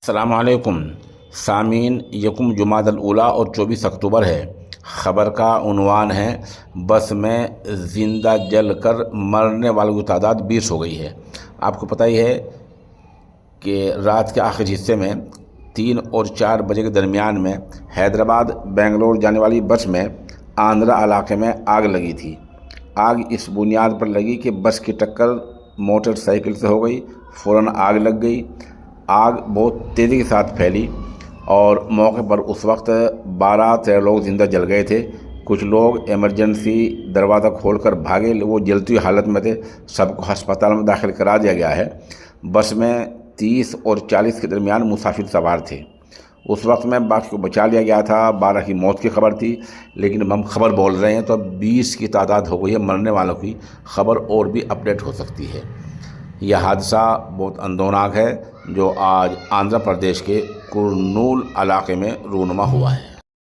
السلام علیکم سامعین، یکم جمادی الاولیٰ اور 24 اکتوبر ہے۔ خبر کا عنوان ہے بس میں زندہ جل کر مرنے والوں کی تعداد 20 ہو گئی ہے۔ آپ کو پتہ ہی ہے کہ رات کے آخری حصے میں 3 اور 4 بجے کے درمیان میں حیدرآباد بنگلور جانے والی بس میں آندھرا علاقے میں آگ لگی تھی۔ آگ اس بنیاد پر لگی کہ بس کی ٹکر موٹر سائیکل سے ہو گئی، فوراً آگ لگ گئی۔ آگ بہت تیزی کے ساتھ پھیلی اور موقع پر اس وقت 12-13 لوگ زندہ جل گئے تھے۔ کچھ لوگ ایمرجنسی دروازہ کھول کر بھاگے، وہ جلتی ہوئی حالت میں تھے، سب کو ہسپتال میں داخل کرا دیا گیا ہے۔ بس میں 30 اور 40 کے درمیان مسافر سوار تھے۔ اس وقت میں باقی کو بچا لیا گیا تھا، 12 کی موت کی خبر تھی، لیکن ہم خبر بول رہے ہیں تو اب 20 کی تعداد ہو گئی ہے مرنے والوں کی۔ خبر اور بھی اپڈیٹ ہو سکتی ہے۔ یہ حادثہ بہت اندوناک ہے جو آج آندھرا پردیش کے کرنول علاقے میں رونما ہوا ہے۔